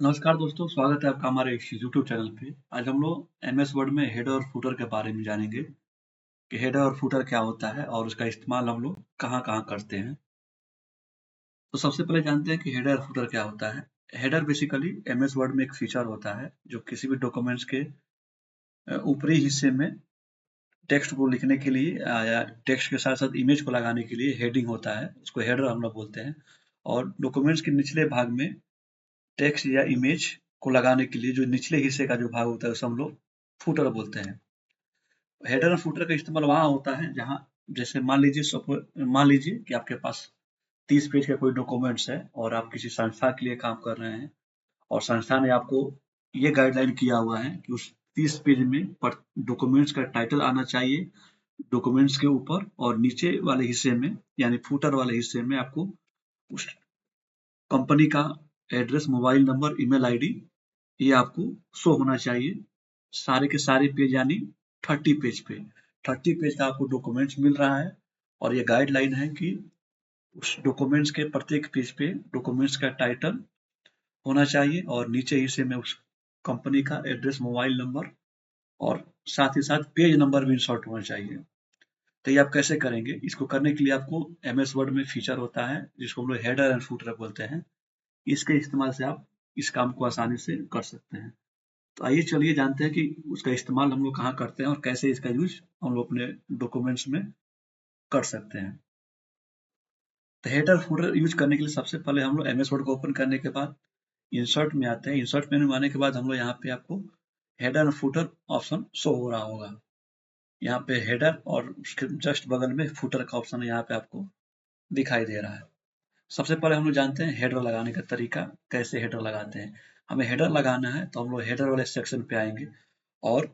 नमस्कार दोस्तों, स्वागत है आपका हमारे इस यूट्यूब चैनल पे। आज हम लोग एमएस वर्ड में हेडर और फुटर के बारे में जानेंगे कि हेडर और फुटर क्या होता है और उसका इस्तेमाल हम लोग कहाँ-कहाँ करते हैं। तो सबसे पहले जानते हैं कि हेडर और फुटर क्या होता है। हेडर बेसिकली एमएस वर्ड में एक फीचर होता है जो किसी भी डॉक्यूमेंट्स के ऊपरी हिस्से में टेक्स्ट को लिखने के लिए या टेक्स्ट के साथ-साथ इमेज को लगाने के लिए हेडिंग होता है, उसको हेडर हम लोग बोलते हैं। और डॉक्यूमेंट्स के निचले भाग में टेक्स्ट या इमेज को लगाने के लिए जो निचले हिस्से का जो भाग होता है उसे हम लोग फुटर बोलते हैं। हेडर और फुटर का इस्तेमाल वहाँ होता है जहाँ जैसे मान लीजिए कि आपके पास 30 पेज का कोई डॉक्यूमेंट्स है और आप किसी संस्था के लिए काम कर रहे हैं और संस्था ने आपको ये गाइडलाइन किया हुआ है कि उस 30 पेज में डॉक्यूमेंट्स का टाइटल आना चाहिए डॉक्यूमेंट्स के ऊपर और नीचे वाले हिस्से में यानी फुटर वाले हिस्से में आपको उस कंपनी का address, mobile number, email ID ये आपको शो होना चाहिए सारे के सारे पेज यानी 30 पेज पे 30 पेज का आपको डॉक्यूमेंट्स मिल रहा है और ये गाइडलाइन है कि उस डॉक्यूमेंट्स के प्रत्येक पेज पे डॉक्यूमेंट्स का टाइटल होना चाहिए और नीचे हिस्से में उस कंपनी का एड्रेस, मोबाइल नंबर और साथ ही साथ पेज नंबर भी इंसर्ट होना चाहिए। तो ये आप कैसे करेंगे? इसको करने के लिए आपको एमएस वर्ड में फीचर होता है जिसको हम लोग हेडर एंड फुटर बोलते हैं। इसके इस्तेमाल से आप इस काम को आसानी से कर सकते हैं। तो आइए चलिए जानते हैं कि उसका इस्तेमाल हम लोग कहाँ करते हैं और कैसे इसका यूज हम लोग अपने डॉक्यूमेंट्स में कर सकते हैं। तो हेडर फुटर यूज करने के लिए सबसे पहले हम लोग एमएस वर्ड को ओपन करने के बाद इंसर्ट में आते हैं। इंसर्ट मेन्यू में आने के बाद हम लोग यहाँ पे आपको हेडर और फुटर ऑप्शन शो हो रहा होगा। यहाँ पे हेडर और उसके जस्ट बगल में फुटर का ऑप्शन यहाँ पे आपको दिखाई दे रहा है। सबसे पहले हम लोग जानते हैं हेडर लगाने का तरीका, कैसे हेडर लगाते हैं। हमें हेडर लगाना है तो हम लोग हेडर वाले सेक्शन पे आएंगे और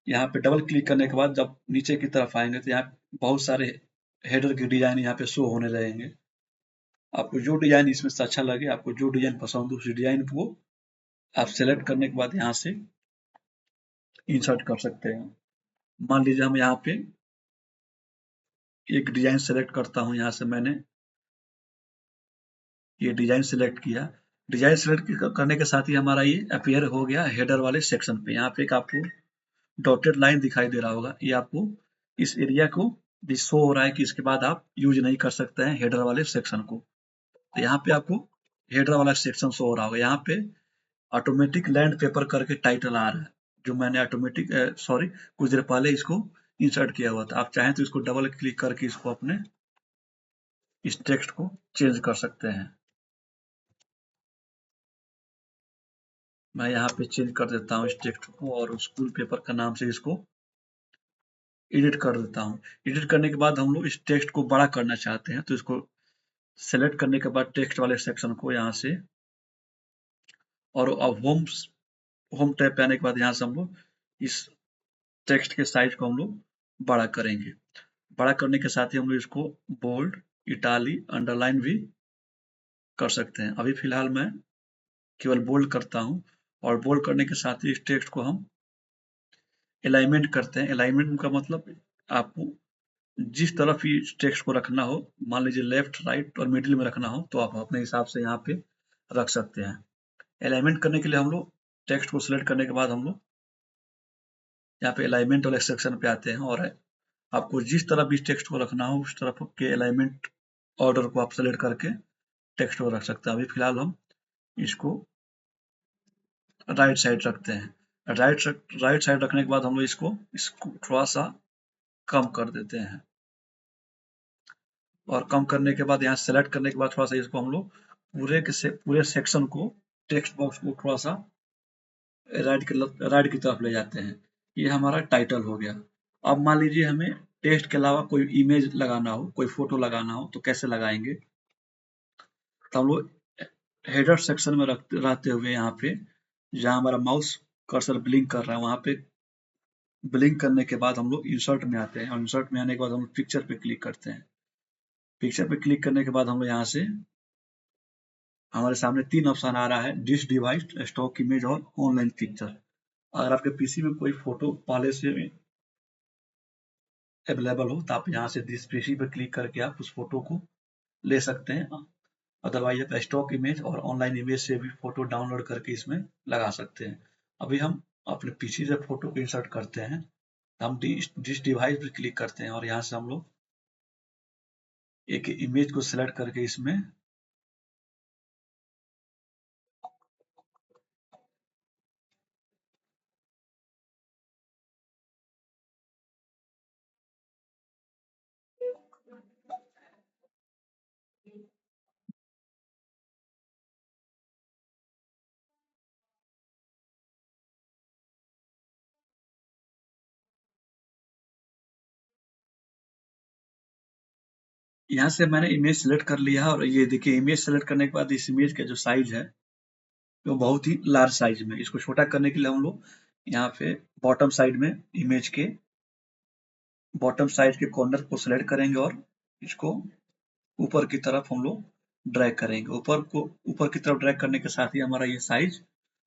यहाँ पे डबल क्लिक करने के बाद जब नीचे की तरफ आएंगे तो यहाँ बहुत सारे हेडर के डिजाइन यहाँ पे शो होने लगेंगे। आपको जो डिजाइन इसमें से अच्छा लगे, आपको जो डिजाइन पसंद हो उस डिजाइन को आप सेलेक्ट करने के बाद यहाँ से इंसर्ट कर सकते हैं। मान लीजिए हम यहाँ पे एक डिजाइन सेलेक्ट करता हूँ, यहाँ से मैंने ये डिजाइन सेलेक्ट किया। डिजाइन सेलेक्ट करने के साथ ही हमारा ये अपीयर हो गया हेडर वाले सेक्शन पे। यहाँ पे एक आपको डॉटेड लाइन दिखाई दे रहा होगा, ये आपको इस एरिया को भी शो हो रहा है कि इसके बाद आप यूज नहीं कर सकते हैं हेडर वाले सेक्शन को। तो यहाँ पे आपको हेडर वाला सेक्शन शो हो रहा होगा। यहाँ पे ऑटोमेटिक लैंड पेपर करके टाइटल आ रहा है जो मैंने कुछ देर पहले इसको इंसर्ट किया हुआ था। आप चाहें तो इसको डबल क्लिक करके इसको अपने इस टेक्स्ट को चेंज कर सकते हैं। मैं यहाँ पे चेंज कर देता हूँ इस टेक्स्ट को और स्कूल पेपर का नाम से इसको एडिट कर देता हूँ। एडिट करने के बाद हम लोग इस टेक्स्ट को बड़ा करना चाहते हैं तो इसको सेलेक्ट करने के बाद टेक्स्ट वाले सेक्शन को यहाँ से और अब होम टैब पे आने के बाद यहाँ से हम लोग इस टेक्स्ट के साइज को हम लोग बड़ा करेंगे। बड़ा करने के साथ ही हम लोग इसको बोल्ड, इटालिक, अंडरलाइन भी कर सकते हैं। अभी फिलहाल मैं केवल बोल्ड करता हूँ और बोल्ड करने के साथ ही इस टेक्स्ट को हम अलाइनमेंट करते हैं। अलाइनमेंट का मतलब आपको जिस तरफ ही टेक्स्ट को रखना हो, मान लीजिए लेफ्ट, राइट और मिडिल में रखना हो तो आप अपने हिसाब से यहाँ पे रख सकते हैं। अलाइनमेंट करने के लिए हम लोग टेक्स्ट को सिलेक्ट करने के बाद हम लोग यहाँ पे अलाइनमेंट वाले सेक्शन पे आते हैं और आपको जिस तरफ इस टेक्स्ट को रखना हो उस तरफ के अलाइनमेंट ऑर्डर को आप सेलेक्ट करके टेक्स्ट को रख सकते हैं। अभी फिलहाल हम इसको राइट साइड रखते हैं। राइट साइड रखने के बाद हम लोग इसको थोड़ा सा कम कर देते हैं और कम करने के बाद यहाँ सेलेक्ट करने के बाद थोड़ा सा इसको हम लोग पूरे सेक्शन को टेक्स्ट बॉक्स को थोड़ा सा राइट की तरफ ले जाते हैं। ये हमारा टाइटल हो गया। अब मान लीजिए हमें टेक्स्ट के अलावा कोई इमेज लगाना हो, कोई फोटो लगाना हो तो कैसे लगाएंगे। तो हम लोग हेडर सेक्शन में रहते हुए यहाँ पे जहाँ हमारा माउस कर्सर ब्लिंक कर रहा है वहाँ पे ब्लिंक करने के बाद हम लोग इंसर्ट में आते हैं और इंसर्ट में आने के बाद हम लोग पिक्चर पे क्लिक करते हैं। पिक्चर पे क्लिक करने के बाद हम लोग यहाँ से हमारे सामने 3 ऑप्शन आ रहा है, डिश डिवाइस, स्टॉक इमेज और ऑनलाइन पिक्चर। अगर आपके पीसी में कोई फोटो पहले से अवेलेबल हो तो आप यहाँ से दिस पीसी पे क्लिक करके आप उस फोटो को ले सकते हैं। अदरवाइज आप स्टॉक इमेज और ऑनलाइन इमेज से भी फोटो डाउनलोड करके इसमें लगा सकते हैं। अभी हम अपने पीसी से फोटो को इंसर्ट करते हैं। हम जिस डिवाइस पे क्लिक करते हैं और यहाँ से हम लोग एक इमेज को सिलेक्ट करके इसमें यहाँ से मैंने इमेज सेलेक्ट कर लिया है और ये देखिए इमेज सेलेक्ट करने के बाद इस इमेज का जो साइज है वो बहुत ही लार्ज साइज में। इसको छोटा करने के लिए हम लोग यहाँ पे बॉटम साइड में इमेज के बॉटम साइड के कॉर्नर को सिलेक्ट करेंगे और इसको ऊपर की तरफ हम लोग ड्रैग करेंगे। ऊपर की तरफ ड्रैग करने के साथ ही हमारा ये साइज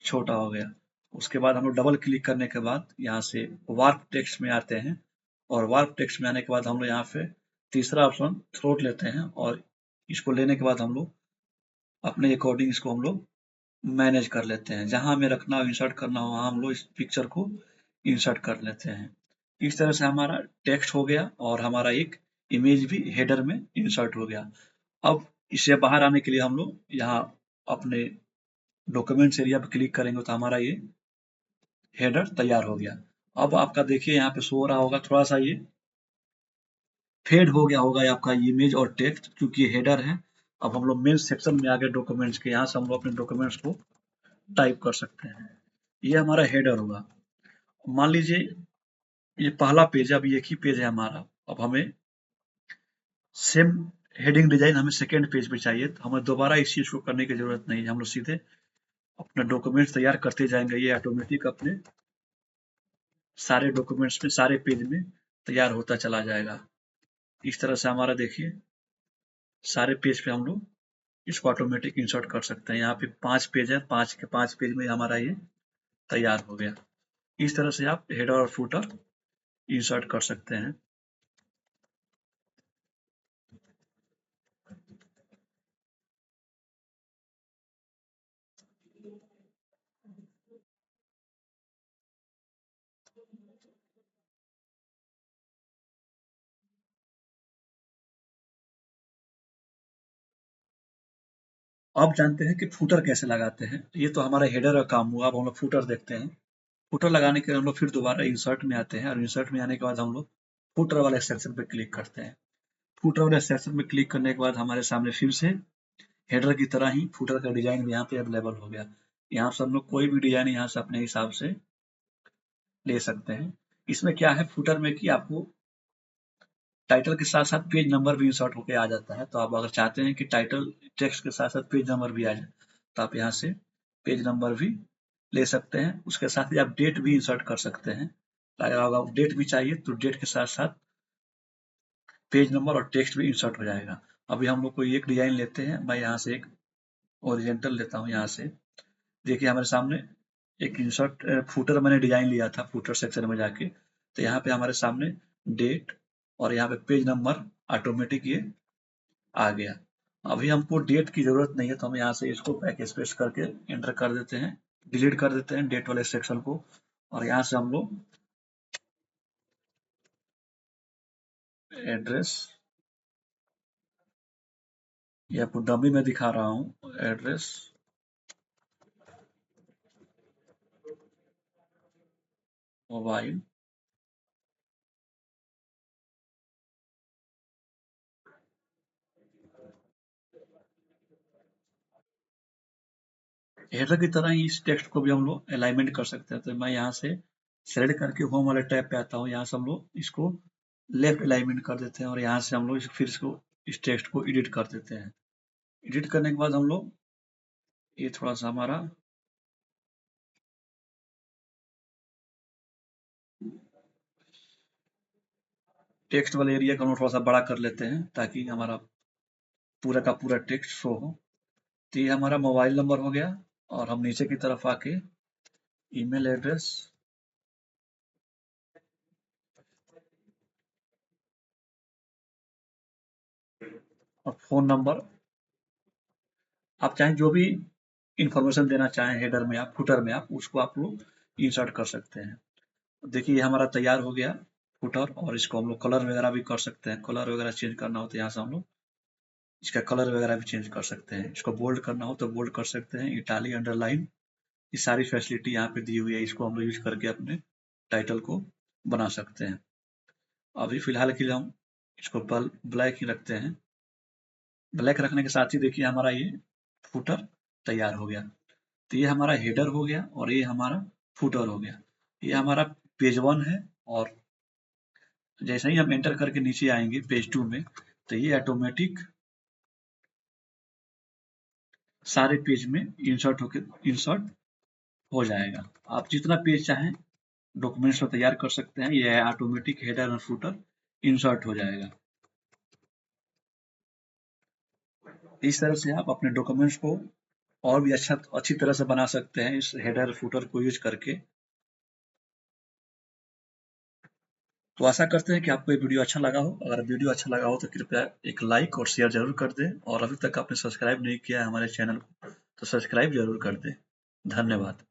छोटा हो गया। उसके बाद हम लोग डबल क्लिक करने के बाद यहाँ से वार्प टेक्स्ट में आते हैं और वार्प टेक्स्ट में आने के बाद हम लोग यहाँ पे तीसरा ऑप्शन थ्रोट लेते हैं और इसको लेने के बाद हम लोग अपने अकॉर्डिंग इसको हम लोग मैनेज कर लेते हैं। जहाँ हमें रखना हो इंसर्ट करना हो वहाँ हम लोग इस पिक्चर को इंसर्ट कर लेते हैं। इस तरह से हमारा टेक्स्ट हो गया और हमारा एक इमेज भी हेडर में इंसर्ट हो गया। अब इससे बाहर आने के लिए हम लोग यहाँ अपने डॉक्यूमेंट्स एरिया पे क्लिक करेंगे तो हमारा ये हेडर तैयार हो गया। अब आपका देखिए यहाँ पे शो हो रहा होगा थोड़ा सा ये फेड हो गया होगा आपका इमेज और टेक्स्ट क्योंकि ये हेडर है। अब हम लोग मेन सेक्शन में आ गए डॉक्यूमेंट्स के। यहाँ से हम लोग अपने डॉक्यूमेंट्स को टाइप कर सकते हैं। ये हमारा हेडर होगा। मान लीजिए ये पहला पेज है, अभी एक ही पेज है हमारा। अब हमें सेम हेडिंग डिजाइन हमें सेकेंड पेज पे चाहिए तो हमें दोबारा इस चीज को करने की जरूरत नहीं है। हम लोग सीधे अपना डॉक्यूमेंट्स तैयार करते जाएंगे। ये ऑटोमेटिक अपने सारे डॉक्यूमेंट्स में सारे पेज में तैयार होता चला जाएगा। इस तरह से हमारा देखिए सारे पेज पे हम लोग इसको ऑटोमेटिक इंसर्ट कर सकते हैं। यहाँ पे 5 पेज है, 5 के 5 पेज में हमारा ये तैयार हो गया। इस तरह से आप हेडर और फुटर इंसर्ट कर सकते हैं। अब जानते हैं कि फुटर कैसे लगाते हैं। ये तो हमारा हेडर का काम हुआ। अब हम लोग फुटर देखते हैं। फुटर लगाने के लिए हम लोग फिर दोबारा इंसर्ट में आते हैं और इंसर्ट में आने के बाद हम लोग फुटर वाले सेक्शन पे क्लिक करते हैं। फुटर वाले सेक्शन में क्लिक करने के बाद हमारे सामने फिर से हेडर की तरह ही फुटर का डिजाइन भी यहाँ पे अवेलेबल हो गया। यहाँ से हम लोग कोई भी डिजाइन यहाँ से अपने हिसाब से ले सकते हैं। इसमें क्या है फुटर में कि आपको टाइटल के साथ साथ पेज नंबर भी इंसर्ट होके आ जाता है। तो आप अगर चाहते हैं कि टाइटल टेक्स्ट के साथ साथ पेज नंबर भी आ जाए तो आप यहाँ से पेज नंबर भी ले सकते हैं। उसके साथ ही आप डेट भी इंसर्ट कर सकते हैं। अगर डेट भी चाहिए तो डेट के साथ साथ पेज नंबर और टेक्स्ट भी इंसर्ट हो जाएगा। अभी हम लोग कोई एक डिजाइन लेते हैं। मैं यहाँ से एक ओरिजेंटल लेता हूँ। यहाँ से देखिए हमारे सामने एक इंसर्ट फुटर मैंने डिजाइन लिया था फुटर सेक्शन में जाके। तो यहाँ पे हमारे सामने डेट और यहाँ पे पेज नंबर ऑटोमेटिक ये आ गया। अभी हमको डेट की जरूरत नहीं है तो हम यहाँ से इसको बैक स्पेस करके एंटर कर देते हैं, डिलीट कर देते हैं डेट वाले सेक्शन को और यहाँ से हम लोग एड्रेस, ये आपको डमी में दिखा रहा हूँ एड्रेस, मोबाइल, हेडर की तरह ही इस टेक्स्ट को भी हम लोग अलाइनमेंट कर सकते हैं। तो मैं यहाँ से सेलेक्ट करके होम वाले टैब पे आता हूँ। यहाँ से हम लोग इसको लेफ्ट अलाइनमेंट कर देते हैं और यहाँ से हम लोग फिर इसको इस टेक्स्ट को एडिट कर देते हैं। एडिट करने के बाद हम लोग ये थोड़ा सा हमारा टेक्स्ट वाले एरिया को हम लोग थोड़ा सा बड़ा कर लेते हैं ताकि हमारा पूरा का पूरा टेक्स्ट शो हो। तो ये हमारा मोबाइल नंबर हो गया और हम नीचे की तरफ आके ईमेल एड्रेस और फ़ोन नंबर आप चाहें जो भी इंफॉर्मेशन देना चाहें हेडर में आप फुटर में आप उसको आप लोग इंसर्ट कर सकते हैं। देखिए ये हमारा तैयार हो गया फुटर, और इसको हम लोग कलर वगैरह भी कर सकते हैं। कलर वगैरह चेंज करना हो तो यहाँ से हम लोग इसका कलर वगैरह भी चेंज कर सकते हैं। इसको बोल्ड करना हो तो बोल्ड कर सकते हैं, इटालिक, अंडरलाइन, ये सारी फैसिलिटी यहाँ पे दी हुई है। इसको हम लोग यूज करके अपने टाइटल को बना सकते हैं। अभी फिलहाल के लिए हम इसको ब्लैक ही रखते हैं। ब्लैक रखने के साथ ही देखिए हमारा ये फुटर तैयार हो गया। तो ये हमारा हेडर हो गया और ये हमारा फुटर हो गया। ये हमारा पेज 1 है, और जैसे ही हम एंटर करके नीचे आएंगे पेज 2 में, तो ये ऑटोमेटिक सारे पेज में इंसर्ट हो जाएगा। आप जितना पेज चाहें डॉक्यूमेंट्स को तैयार कर सकते हैं। ये ऑटोमेटिक हेडर और फुटर इंसर्ट हो जाएगा। इस तरह से आप अपने डॉक्यूमेंट्स को और भी अच्छी तरह से बना सकते हैं इस हेडर फुटर को यूज करके। तो आशा करते हैं कि आपको ये वीडियो अच्छा लगा हो। अगर वीडियो अच्छा लगा हो तो कृपया एक लाइक और शेयर जरूर कर दें, और अभी तक आपने सब्सक्राइब नहीं किया है हमारे चैनल को तो सब्सक्राइब जरूर कर दें। धन्यवाद।